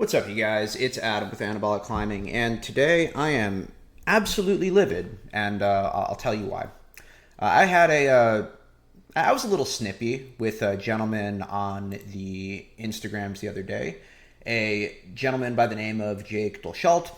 What's up, you guys? It's Adam with Anabolic Climbing, and today I am absolutely livid, and I'll tell you why. I was a little snippy with a gentleman on the Instagrams the other day, a gentleman by the name of Jake Dolschalt,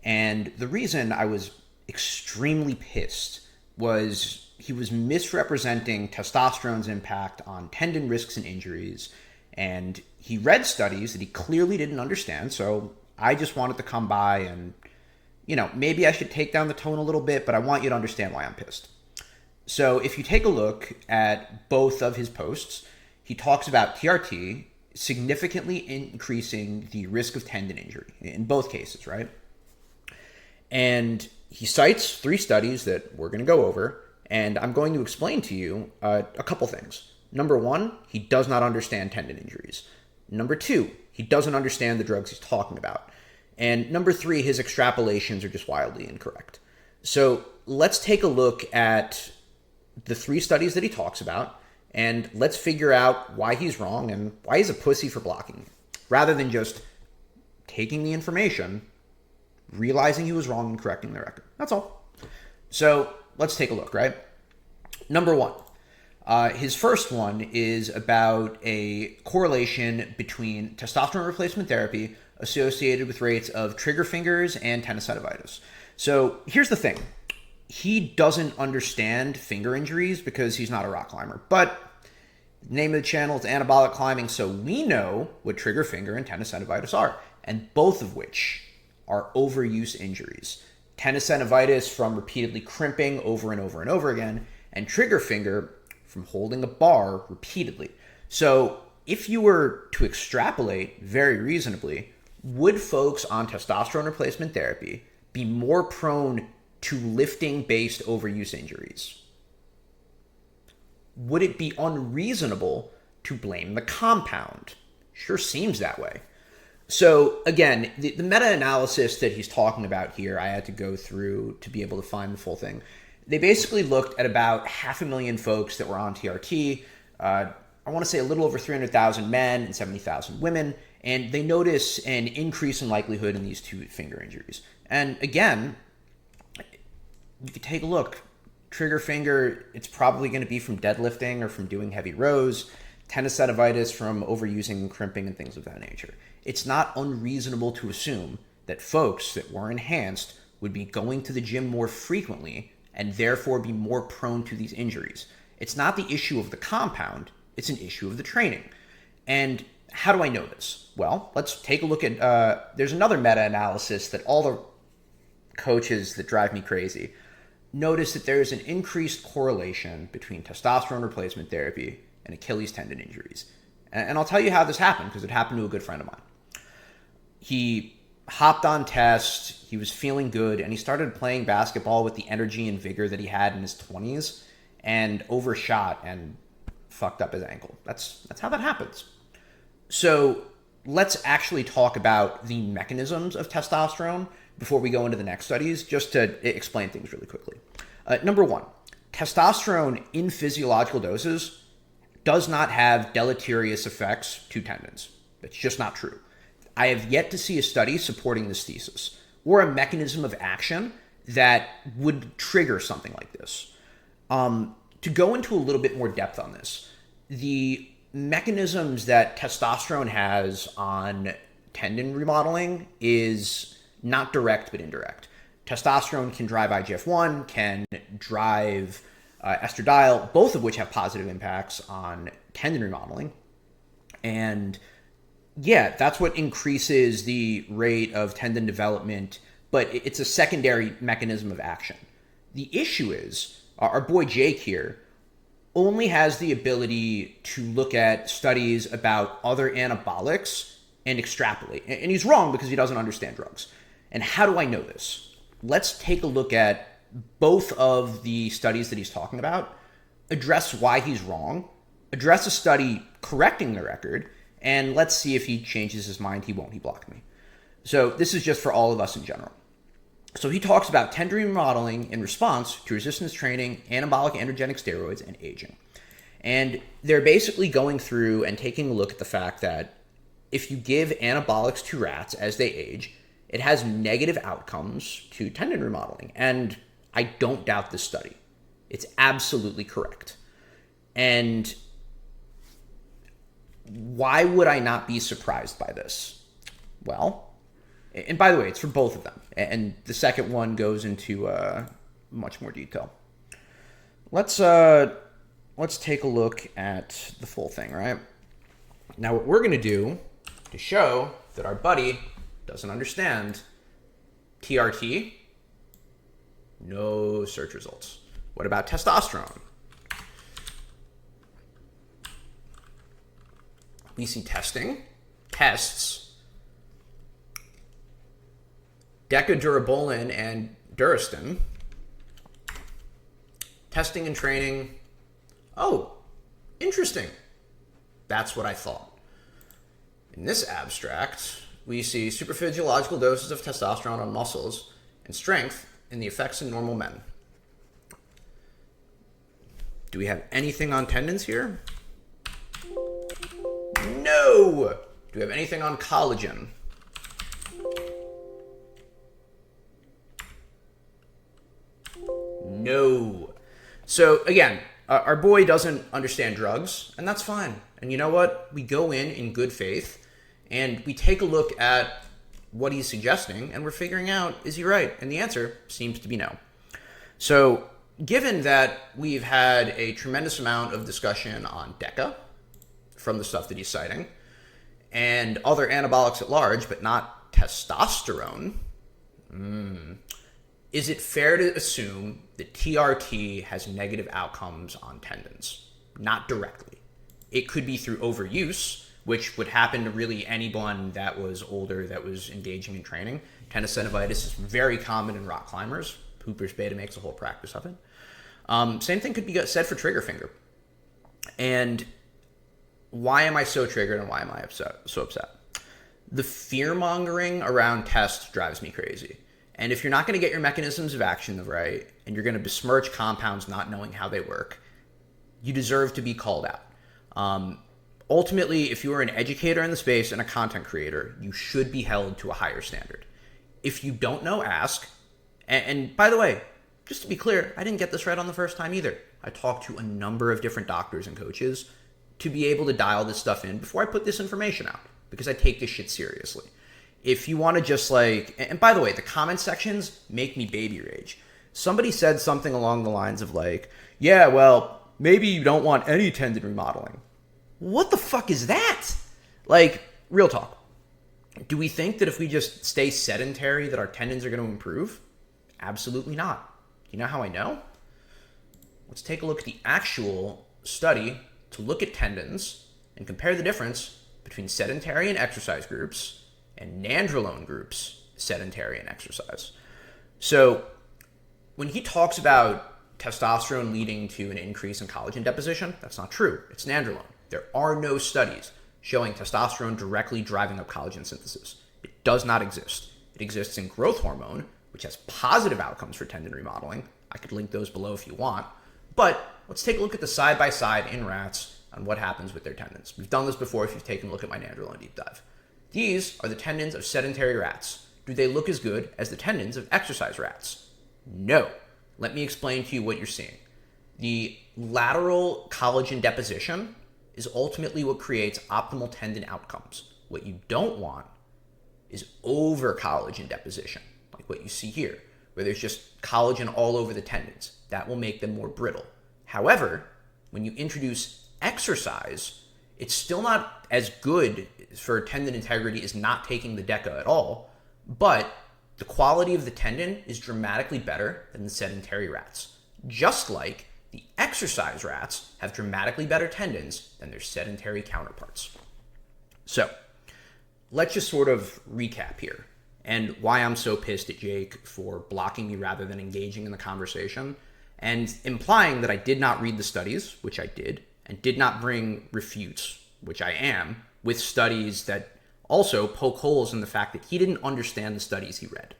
and the reason I was extremely pissed was he was misrepresenting testosterone's impact on tendon risks and injuries, and he read studies that he clearly didn't understand, so I just wanted to come by and, maybe I should take down the tone a little bit, but I want you to understand why I'm pissed. So if you take a look at both of his posts, he talks about TRT significantly increasing the risk of tendon injury in both cases, right? And he cites 3 studies that we're going to go over, and I'm going to explain to you a couple things. Number 1, he does not understand tendon injuries. Number 2, he doesn't understand the drugs he's talking about. And number 3, his extrapolations are just wildly incorrect. So let's take a look at the 3 studies that he talks about, and let's figure out why he's wrong and why he's a pussy for blocking it, rather than just taking the information, realizing he was wrong, and correcting the record. That's all. So let's take a look, right? Number 1. His first one is about a correlation between testosterone replacement therapy associated with rates of trigger fingers and tendonitis. So here's the thing. He doesn't understand finger injuries because he's not a rock climber. But the name of the channel is Anabolic Climbing, so we know what trigger finger and tendonitis are, and both of which are overuse injuries. Tendonitis from repeatedly crimping over and over and over again, and trigger finger from holding a bar repeatedly. So if you were to extrapolate very reasonably, would folks on testosterone replacement therapy be more prone to lifting-based overuse injuries? Would it be unreasonable to blame the compound? Sure seems that way. So again, the meta-analysis that he's talking about here, I had to go through to be able to find the full thing. They basically looked at about 500,000 folks that were on TRT. I want to say a little over 300,000 men and 70,000 women, and they notice an increase in likelihood in these 2 finger injuries. And again, you could take a look. Trigger finger, it's probably going to be from deadlifting or from doing heavy rows. Tendonitis from overusing and crimping and things of that nature. It's not unreasonable to assume that folks that were enhanced would be going to the gym more frequently and therefore be more prone to these injuries. It's not the issue of the compound, it's an issue of the training. And how do I know this? Well, let's take a look at, there's another meta-analysis that all the coaches that drive me crazy notice that there's an increased correlation between testosterone replacement therapy and Achilles tendon injuries. And I'll tell you how this happened, because it happened to a good friend of mine. He hopped on test, he was feeling good, and he started playing basketball with the energy and vigor that he had in his 20s, and overshot and fucked up his ankle. That's how that happens. So let's actually talk about the mechanisms of testosterone before we go into the next studies, just to explain things really quickly. Number 1, testosterone in physiological doses does not have deleterious effects to tendons. That's just not true. I have yet to see a study supporting this thesis or a mechanism of action that would trigger something like this. To go into a little bit more depth on this, the mechanisms that testosterone has on tendon remodeling is not direct but indirect. Testosterone can drive IGF-1, can drive estradiol, both of which have positive impacts on tendon remodeling. And yeah, that's what increases the rate of tendon development, but it's a secondary mechanism of action. The issue is, our boy Jake here only has the ability to look at studies about other anabolics and extrapolate. And he's wrong because he doesn't understand drugs. And how do I know this? Let's take a look at both of the studies that he's talking about, address why he's wrong, address a study correcting the record, and let's see if he changes his mind. He won't. He blocked me. So this is just for all of us in general. So he talks about tendon remodeling in response to resistance training, anabolic androgenic steroids, and aging. And they're basically going through and taking a look at the fact that if you give anabolics to rats as they age, it has negative outcomes to tendon remodeling. And I don't doubt this study. It's absolutely correct. And why would I not be surprised by this? Well, and by the way, it's for both of them. And the second one goes into much more detail. Let's take a look at the full thing, right? Now, what we're going to do to show that our buddy doesn't understand TRT, no search results. What about testosterone? We see tests, decadurabolin and Duristan, testing and training. Oh, interesting. That's what I thought. In this abstract, we see supraphysiological doses of testosterone on muscles and strength in the effects in normal men. Do we have anything on tendons here? No! Do we have anything on collagen? No. So again, our boy doesn't understand drugs, and that's fine. And you know what? We go in good faith, and we take a look at what he's suggesting, and we're figuring out, is he right? And the answer seems to be no. So given that we've had a tremendous amount of discussion on DECA from the stuff that he's citing, and other anabolics at large, but not testosterone, is it fair to assume that TRT has negative outcomes on tendons? Not directly. It could be through overuse, which would happen to really anyone that was older that was engaging in training. Tendinosynovitis is very common in rock climbers. Hooper's beta makes a whole practice of it. Same thing could be said for trigger finger. And why am I so triggered and why am I so upset? The fear-mongering around tests drives me crazy. And if you're not going to get your mechanisms of action right, and you're going to besmirch compounds not knowing how they work, you deserve to be called out. Ultimately, if you are an educator in the space and a content creator, you should be held to a higher standard. If you don't know, ask. And by the way, just to be clear, I didn't get this right on the first time either. I talked to a number of different doctors and coaches to be able to dial this stuff in before I put this information out, because I take this shit seriously. If you want to just and by the way, the comment sections make me baby rage. Somebody said something along the lines of yeah, well, maybe you don't want any tendon remodeling. What the fuck is that? Real talk. Do we think that if we just stay sedentary that our tendons are going to improve? Absolutely not. You know how I know? Let's take a look at the actual study to look at tendons and compare the difference between sedentary and exercise groups and Nandrolone groups, sedentary and exercise. So when he talks about testosterone leading to an increase in collagen deposition, that's not true. It's Nandrolone. There are no studies showing testosterone directly driving up collagen synthesis. It does not exist. It exists in growth hormone, which has positive outcomes for tendon remodeling. I could link those below if you want. But let's take a look at the side-by-side in rats on what happens with their tendons. We've done this before if you've taken a look at my Nandrolone deep dive. These are the tendons of sedentary rats. Do they look as good as the tendons of exercise rats? No. Let me explain to you what you're seeing. The lateral collagen deposition is ultimately what creates optimal tendon outcomes. What you don't want is over collagen deposition, like what you see here, where there's just collagen all over the tendons. That will make them more brittle. However, when you introduce exercise, it's still not as good for tendon integrity as not taking the DECA at all, but the quality of the tendon is dramatically better than the sedentary rats. Just like the exercise rats have dramatically better tendons than their sedentary counterparts. So let's just sort of recap here and why I'm so pissed at Jake for blocking me rather than engaging in the conversation and implying that I did not read the studies, which I did, and did not bring refutes, which I am, with studies that also poke holes in the fact that he didn't understand the studies he read.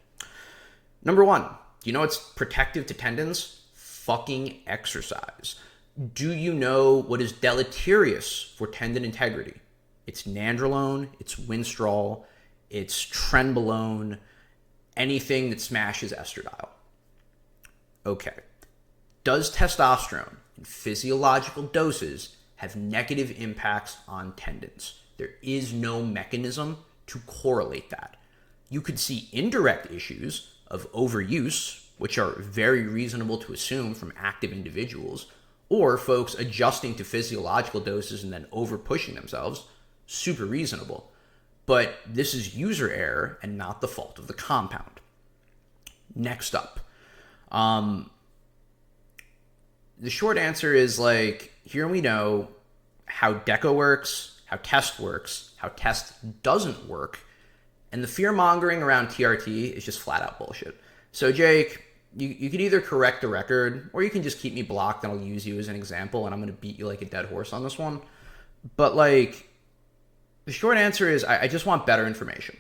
Number one, do you know what's protective to tendons? Fucking exercise. Do you know what is deleterious for tendon integrity? It's Nandrolone, it's Winstrol, it's Trenbolone, anything that smashes estradiol. Okay. Does testosterone in physiological doses have negative impacts on tendons? There is no mechanism to correlate that. You could see indirect issues of overuse, which are very reasonable to assume from active individuals, or folks adjusting to physiological doses and then over pushing themselves, super reasonable. But this is user error and not the fault of the compound. Next up, the short answer is like, here we know how DECA works, how TEST works, how TEST doesn't work, and the fear mongering around TRT is just flat out bullshit. So Jake, you can either correct the record or you can just keep me blocked and I'll use you as an example and I'm going to beat you like a dead horse on this one. But like, the short answer is I just want better information.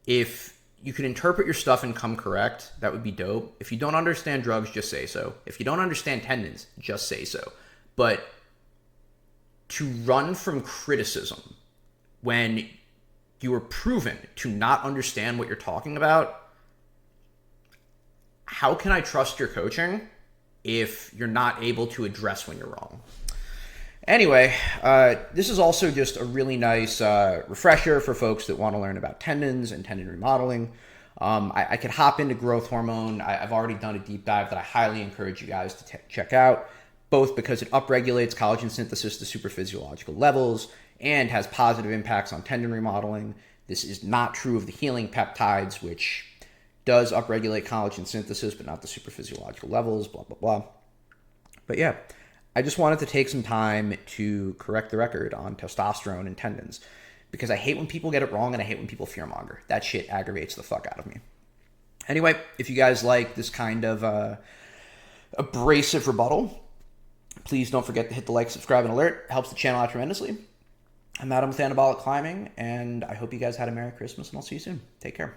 If you could interpret your stuff and come correct, that would be dope. If you don't understand drugs, just say so. If you don't understand tendons, just say so. But to run from criticism when you are proven to not understand what you're talking about, how can I trust your coaching if you're not able to address when you're wrong? Anyway, this is also just a really nice refresher for folks that want to learn about tendons and tendon remodeling. I could hop into growth hormone. I've already done a deep dive that I highly encourage you guys to check out, both because it upregulates collagen synthesis to supraphysiological levels and has positive impacts on tendon remodeling. This is not true of the healing peptides, which does upregulate collagen synthesis, but not the supraphysiological levels, blah, blah, blah. But yeah, I just wanted to take some time to correct the record on testosterone and tendons because I hate when people get it wrong and I hate when people fearmonger. That shit aggravates the fuck out of me. Anyway, if you guys like this kind of abrasive rebuttal, please don't forget to hit the like, subscribe, and alert. It helps the channel out tremendously. I'm Adam with Anabolic Climbing, and I hope you guys had a Merry Christmas, and I'll see you soon. Take care.